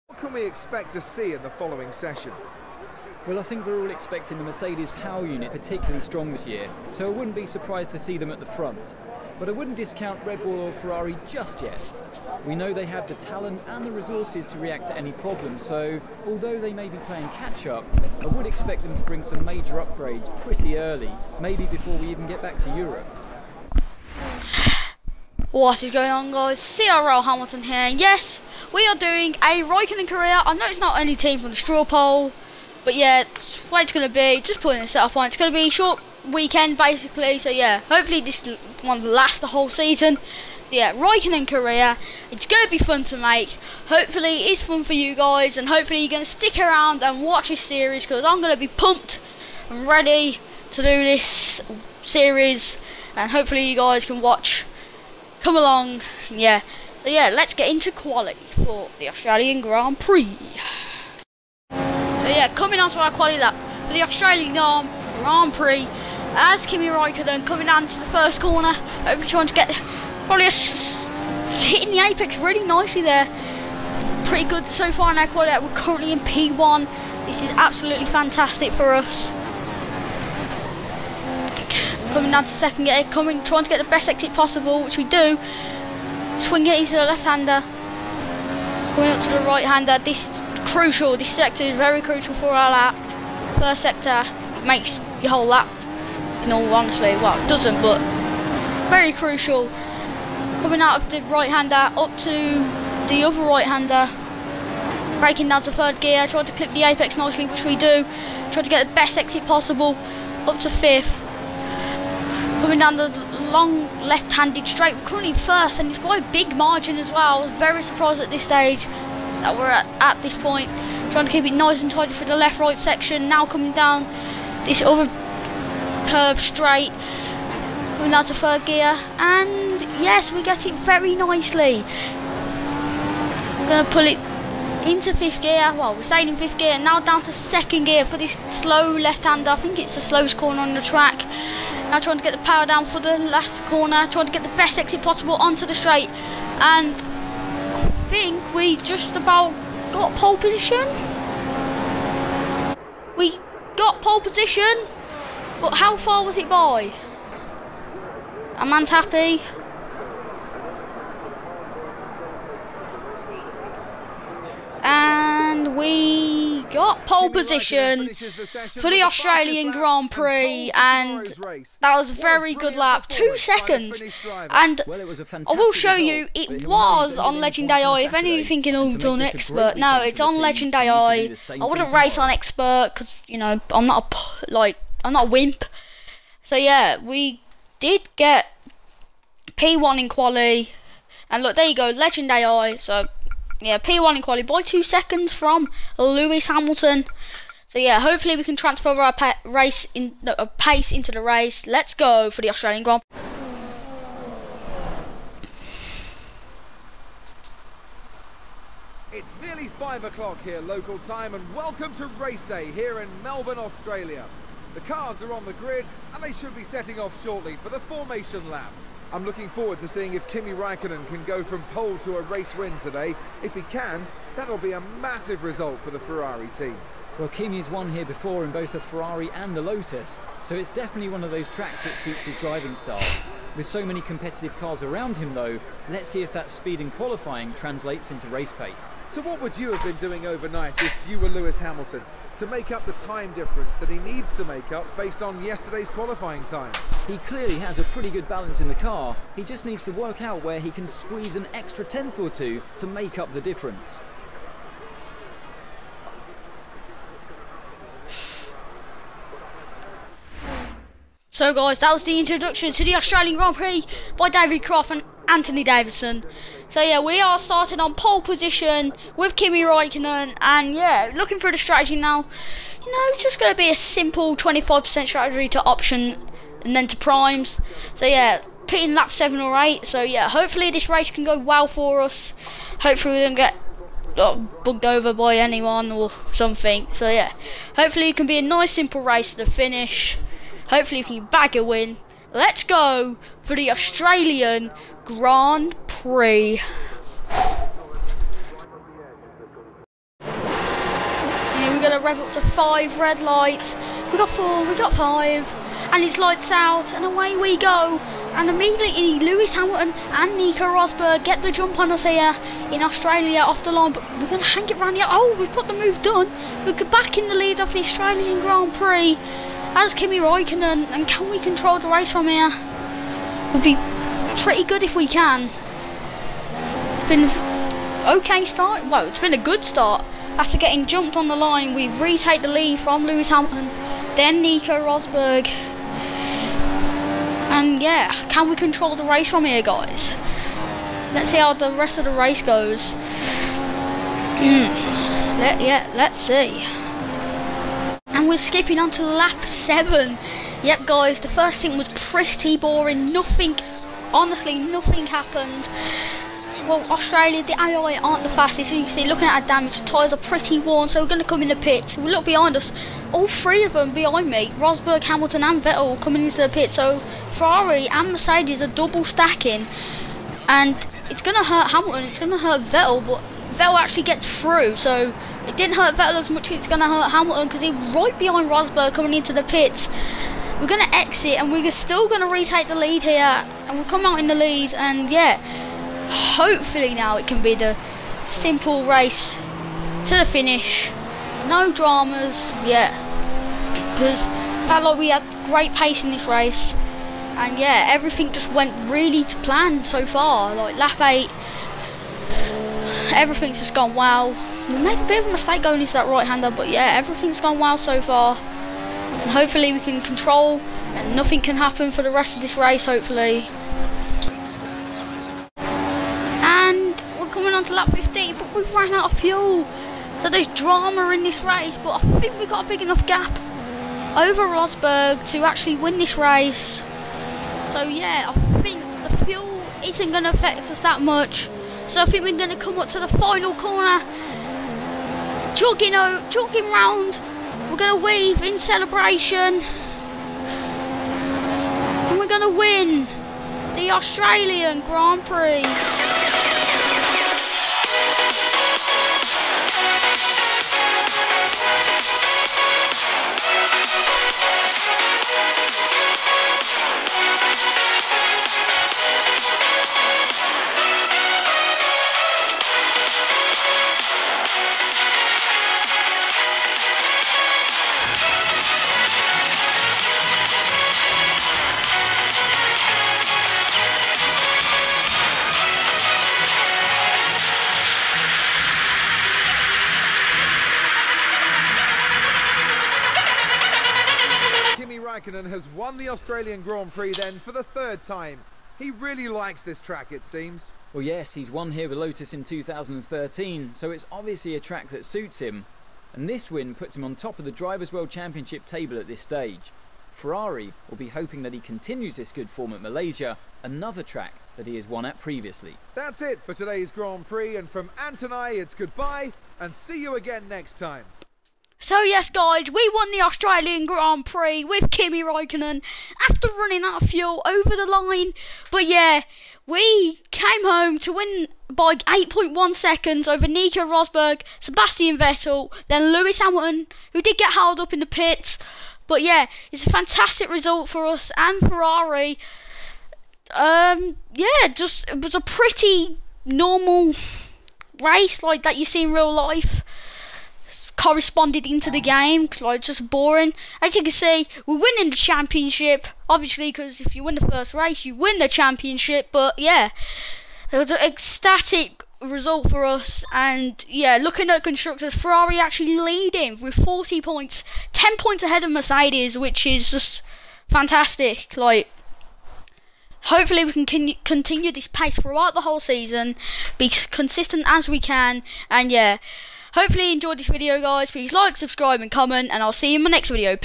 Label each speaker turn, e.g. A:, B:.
A: What can we expect to see in the following session?
B: Well, I think we're all expecting the Mercedes power unit particularly strong this year, so I wouldn't be surprised to see them at the front. But I wouldn't discount Red Bull or Ferrari just yet. We know they have the talent and the resources to react to any problem, so although they may be playing catch-up, I would expect them to bring some major upgrades pretty early, maybe before we even get back to Europe.
C: What is going on, guys? CRL Hamilton here. Yes, we are doing a Raikkonen Career. I know it's not only team from the straw poll, but yeah, it's what it's going to be. Just putting a setup on. It's going to be a short weekend, basically. So yeah, hopefully this one will last the whole season. So yeah, Raikkonen Career. It's going to be fun to make. Hopefully it's fun for you guys, and hopefully you're going to stick around and watch this series, because I'm going to be pumped and ready to do this series, and hopefully you guys can watch. Come along, yeah. So yeah, let's get into quali for the Australian Grand Prix. So yeah, coming on to our quali lap for the Australian Grand Prix, as Kimi Raikkonen coming down to the first corner, hopefully trying to get probably hitting the apex really nicely there. Pretty good so far in our quali lap. We're currently in P1. This is absolutely fantastic for us. Coming down to second gear, trying to get the best exit possible, which we do. Swing it into the left-hander. Coming up to the right-hander. This is crucial. This sector is very crucial for our lap. First sector makes your whole lap, in all honesty. Well, it doesn't, but very crucial. Coming out of the right-hander up to the other right-hander. Braking down to third gear. Trying to clip the apex nicely, which we do. Trying to get the best exit possible. Up to fifth. Coming down the long left-handed straight, we're currently first, and it's by a big margin as well. I was very surprised at this stage that we're at this point. Trying to keep it nice and tidy for the left-right section. Now coming down this other curve straight, coming down to third gear, and yes, we get it very nicely. Gonna pull it into fifth gear. Well, we're staying in fifth gear, now down to second gear for this slow left-hander. I think it's the slowest corner on the track. Now trying to get the power down for the last corner, trying to get the best exit possible onto the straight, and I think we just about got pole position. We got pole position, but how far was it by? A man's happy. And we got pole position for the Australian Grand Prix, and that was a very good lap, 2 seconds. And I will show you, it was on Legend AI. If any of you thinking, oh, it's on Expert, no, it's on Legend AI. I wouldn't race on Expert because, you know, I'm not a wimp. So yeah, we did get P1 in quali, and look, there you go, Legend AI. So yeah, P1 in quali by 2 seconds from Lewis Hamilton. So yeah, hopefully we can transfer our pace into the race. Let's go for the Australian Grand Prix.
A: It's nearly 5 o'clock here local time, and welcome to race day here in Melbourne, Australia. The cars are on the grid and they should be setting off shortly for the formation lap. I'm looking forward to seeing if Kimi Raikkonen can go from pole to a race win today. If he can, that'll be a massive result for the Ferrari team.
B: Well, Kimi's won here before in both a Ferrari and a Lotus, so it's definitely one of those tracks that suits his driving style. With so many competitive cars around him though, let's see if that speed in qualifying translates into race pace.
A: So what would you have been doing overnight if you were Lewis Hamilton to make up the time difference that he needs to make up based on yesterday's qualifying times?
B: He clearly has a pretty good balance in the car. He just needs to work out where he can squeeze an extra tenth or two to make up the difference.
C: So guys, that was the introduction to the Australian Grand Prix by David Croft and Anthony Davidson. So yeah, we are starting on pole position with Kimi Raikkonen, and yeah, looking for the strategy now. You know, it's just going to be a simple 25% strategy to option and then to primes. So yeah, pitting lap 7 or 8. So yeah, hopefully this race can go well for us. Hopefully we don't get bugged over by anyone or something. So yeah, hopefully it can be a nice simple race to the finish. Hopefully we can bag a win. Let's go for the Australian Grand Prix. gonna rev up to 5 red lights. We got 4, we got 5, and his lights out, and away we go. And immediately Lewis Hamilton and Nico Rosberg get the jump on us here in Australia off the line, but we're gonna hang it round here. Oh, we've got the move done. We're back in the lead of the Australian Grand Prix as Kimi Raikkonen, and can we control the race from here? Would be pretty good if we can. It's been okay start. Well, it's been a good start. After getting jumped on the line, we retake the lead from Lewis Hamilton, then Nico Rosberg. And yeah, can we control the race from here, guys? Let's see how the rest of the race goes. Let's see. And we're skipping on to lap 7. Yep, guys, the first thing was pretty boring. Honestly, nothing happened. Well, Australia, the AI aren't the fastest. So you can see, looking at our damage, the tyres are pretty worn, so we're going to come in the pits. We look behind us, all 3 of them behind me, Rosberg, Hamilton and Vettel coming into the pit. So Ferrari and Mercedes are double stacking, and it's going to hurt Hamilton, it's going to hurt Vettel, but Vettel actually gets through, so it didn't hurt Vettel as much as it's going to hurt Hamilton, because he's right behind Rosberg coming into the pits. We're going to exit, and we're still going to retake the lead here, and we'll come out in the lead, and yeah, hopefully now it can be the simple race to the finish. No dramas, yeah, because felt like we had great pace in this race, and yeah, everything just went really to plan so far. Like lap 8, everything's just gone well. We made a bit of a mistake going into that right-hander, but yeah, everything's gone well so far, and hopefully we can control and nothing can happen for the rest of this race, hopefully. And we're coming on to lap 15, but we've ran out of fuel. So there's drama in this race, but I think we've got a big enough gap over Rosberg to actually win this race. So yeah, I think the fuel isn't going to affect us that much. So I think we're going to come up to the final corner, jogging round. We're going to weave in celebration, and we're going to win the Australian Grand Prix.
A: Raikkonen has won the Australian Grand Prix then for the 3rd time. He really likes this track, it seems.
B: Well, yes, he's won here with Lotus in 2013, so it's obviously a track that suits him. And this win puts him on top of the Drivers' World Championship table at this stage. Ferrari will be hoping that he continues this good form at Malaysia, another track that he has won at previously.
A: That's it for today's Grand Prix, and from Ant and I, it's goodbye, and see you again next time.
C: So yes, guys, we won the Australian Grand Prix with Kimi Raikkonen after running out of fuel over the line. But yeah, we came home to win by 8.1 seconds over Nico Rosberg, Sebastian Vettel, then Lewis Hamilton, who did get held up in the pits. But yeah, it's a fantastic result for us and Ferrari. Yeah, just it was a pretty normal race like that you see in real life. Corresponded into the game, like just boring. As you can see, we're winning the championship, obviously, because if you win the first race, you win the championship. But yeah, it was an ecstatic result for us. And yeah, looking at constructors, Ferrari actually leading with 40 points, 10 points ahead of Mercedes, which is just fantastic. Like, hopefully we can continue this pace throughout the whole season, be consistent as we can, and yeah, hopefully you enjoyed this video, guys. Please like, subscribe and comment, and I'll see you in my next video.